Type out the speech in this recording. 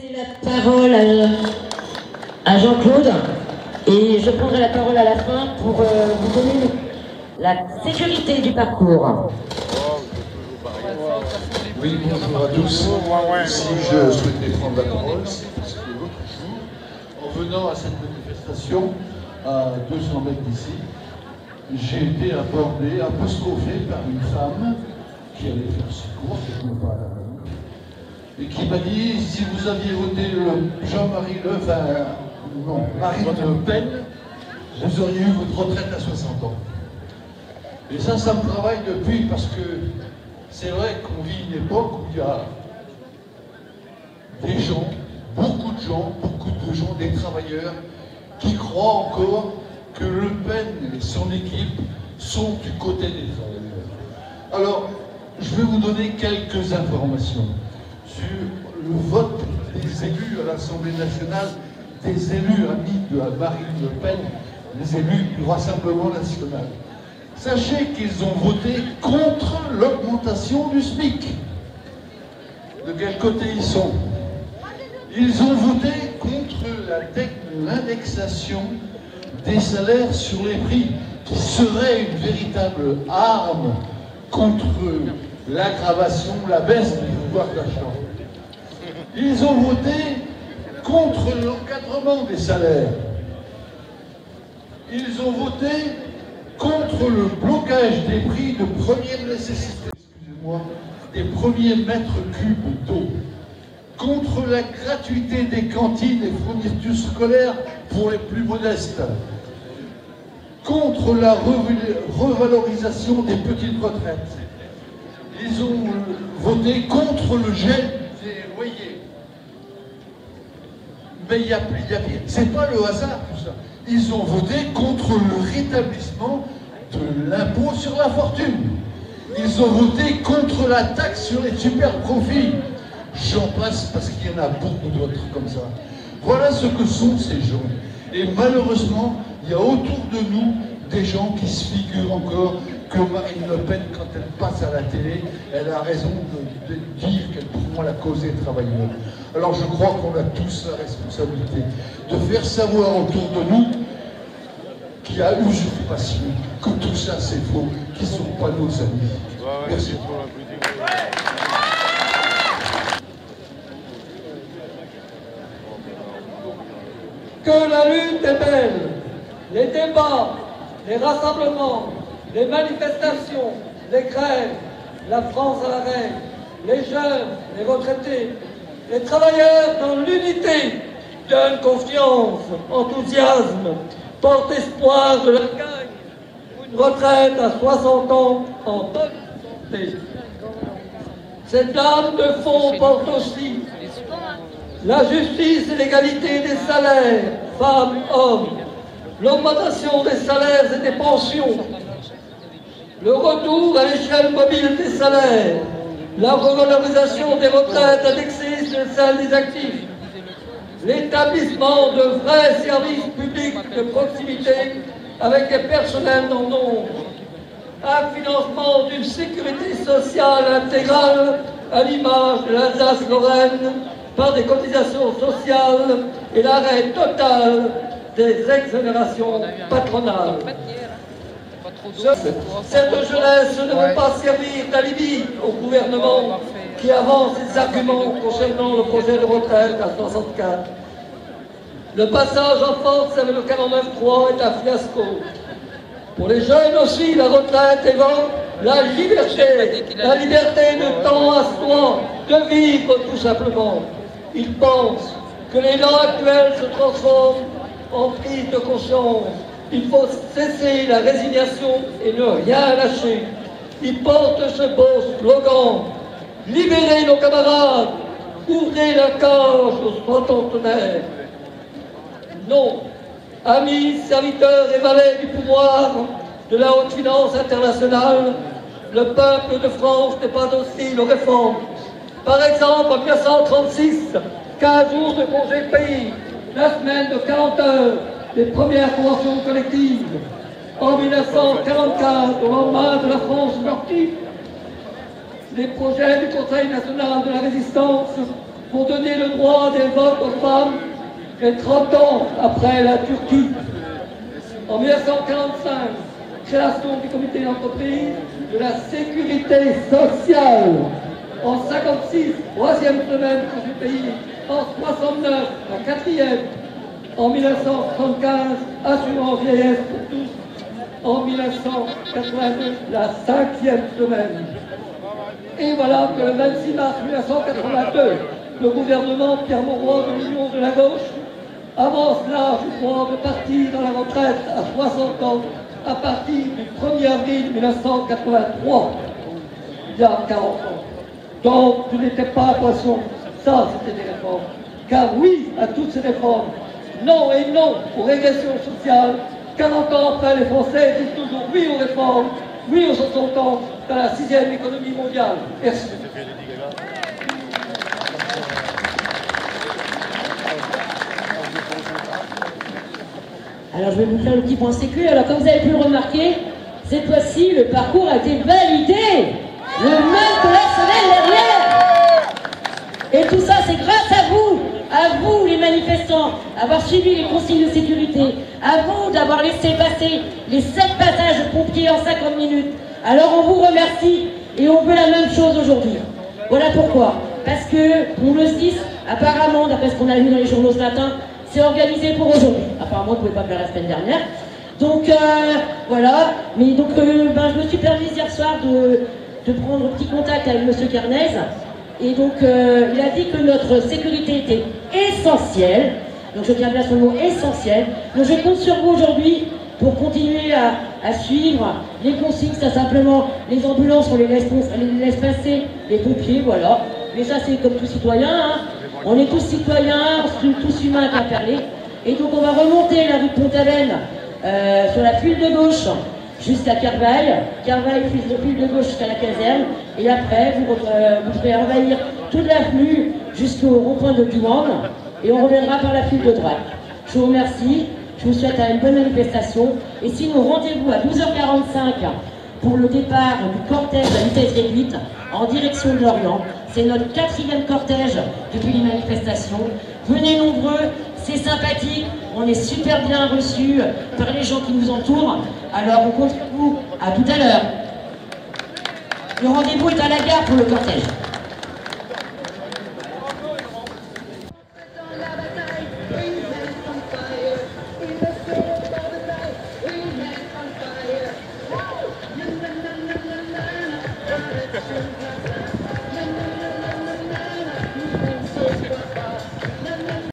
La parole à Jean-Claude et je prendrai la parole à la fin pour vous donner la sécurité du parcours. Oui, bonjour à tous. Si je souhaitais prendre la parole, c'est parce que l'autre jour, en venant à cette manifestation à 200 mètres d'ici, j'ai été abordé, apostrophé par une femme qui allait faire secours, qui ne pas à la main, et qui m'a dit, si vous aviez voté Jean-Marie Marine Le Pen, vous auriez eu votre retraite à 60 ans. Et ça me travaille depuis, parce que c'est vrai qu'on vit une époque où il y a des gens, beaucoup de gens, des travailleurs, qui croient encore que Le Pen et son équipe sont du côté des travailleurs. Alors, je vais vous donner quelques informations sur le vote des élus à l'Assemblée nationale, des élus amis de Marine Le Pen, les élus du Rassemblement national. Sachez qu'ils ont voté contre l'augmentation du SMIC. De quel côté ils sont? Ils ont voté contre l'indexation des salaires sur les prix, qui serait une véritable arme contre l'aggravation, la baisse du pouvoir d'achat. Ils ont voté contre l'encadrement des salaires. Ils ont voté contre le blocage des prix de première nécessité, des premiers mètres cubes d'eau, contre la gratuité des cantines et fournitures scolaires pour les plus modestes, contre la revalorisation des petites retraites. Ils ont voté contre le gel des loyers. Mais il y a pire. C'est pas le hasard tout ça. Ils ont voté contre le rétablissement de l'impôt sur la fortune. Ils ont voté contre la taxe sur les super profits. J'en passe parce qu'il y en a beaucoup d'autres comme ça. Voilà ce que sont ces gens. Et malheureusement, il y a autour de nous des gens qui se figurent encore que Marine Le Pen, quand elle passe à la télé, elle a raison de dire qu'elle prend la cause des travailleurs. Alors je crois qu'on a tous la responsabilité de faire savoir autour de nous qu'il y a usurpation, que tout ça c'est faux, qu'ils ne sont pas nos amis. Merci. Que la lutte est belle, les débats, les rassemblements, les manifestations, les grèves, la France à l'arrêt, les jeunes, les retraités, les travailleurs dans l'unité donnent confiance, enthousiasme, portent espoir de la gagne, une retraite à 60 ans en bonne santé. Cette lame de fond porte aussi la justice et l'égalité des salaires, femmes, hommes, l'augmentation des salaires et des pensions, le retour à l'échelle mobile des salaires, la revalorisation des retraites indexées sur celles des actifs, l'établissement de vrais services publics de proximité avec des personnels en nombre, un financement d'une sécurité sociale intégrale à l'image de l'Alsace-Lorraine par des cotisations sociales et l'arrêt total des exonérations patronales. Cette jeunesse ne veut pas servir d'alibi au gouvernement qui avance ses arguments concernant le projet de retraite à 64. Le passage en force avec le 49.3 est un fiasco. Pour les jeunes aussi, la retraite évoque la liberté de temps à soi, de vivre tout simplement. Ils pensent que l'élan actuel se transforme en prise de conscience. Il faut cesser la résignation et ne rien lâcher. Ils portent ce beau slogan: libérez nos camarades, ouvrez la cage aux soixantenaires. Non, amis, serviteurs et valets du pouvoir de la haute finance internationale, le peuple de France n'est pas docile aux réformes. Par exemple, en 1936, 15 jours de congé payés, la semaine de 40 heures, les premières conventions collectives. En 1944, au lendemain de la France meurtrie, les projets du Conseil national de la résistance pour donner le droit des votes aux femmes, et 30 ans après la Turquie. En 1945, création du comité d'entreprise de la sécurité sociale. En 56, troisième semaine pour ce pays. En 69, la quatrième. En 1975, assurance vieillesse pour tous. En 1982, la cinquième semaine. Et voilà que le 26 mars 1982, le gouvernement Pierre Mauroy de l'Union de la gauche avance l'âge du droit de partir dans la retraite à 60 ans à partir du 1er avril 1983, il y a 40 ans. Donc, ce n'était pas la poisson, ça c'était des réformes. Car oui à toutes ces réformes, non et non aux régressions sociales. 40 ans après, les Français disent toujours oui aux réformes, oui aux 60 ans dans la 6e économie mondiale. Merci. Alors je vais vous faire le petit point sécu. Alors comme vous avez pu le remarquer, cette fois-ci le parcours a été validé. Le même que la semaine dernière. Et tout ça c'est grâce à vous les manifestants, avoir suivi les consignes de sécurité, à vous d'avoir laissé passer les 7 passages de pompiers en 50 minutes. Alors on vous remercie et on veut la même chose aujourd'hui. Voilà pourquoi. Parce que pour le 6, apparemment, d'après ce qu'on a vu dans les journaux ce matin, c'est organisé pour aujourd'hui. Apparemment, vous ne pouvez pas faire la semaine dernière. Donc, voilà. Mais donc, je me suis permis hier soir de prendre un petit contact avec M. Carnez. Et donc, il a dit que notre sécurité était essentielle. Donc, je tiens bien sur le mot essentiel. Donc, je compte sur vous aujourd'hui pour continuer à suivre les consignes. Ça, simplement, les ambulances, on les laisse passer. Les pompiers, voilà. Mais ça, c'est comme tout citoyen, hein. On est tous citoyens, tous humains qu'à parler. Et donc on va remonter la rue de Pont-Aven sur la file de gauche jusqu'à Carvaille. Carvaille, file de gauche jusqu'à la caserne. Et après, vous pourrez envahir toute l'avenue jusqu'au rond-point de Douane. Et on reviendra par la file de droite. Je vous remercie. Je vous souhaite une bonne manifestation. Et sinon, rendez-vous à 12h45 pour le départ du cortège à vitesse réduite en direction de Lorient. C'est notre 4e cortège depuis les manifestations. Venez nombreux, c'est sympathique, on est super bien reçus par les gens qui nous entourent. Alors on compte sur vous, à tout à l'heure. Le rendez-vous est à la gare pour le cortège.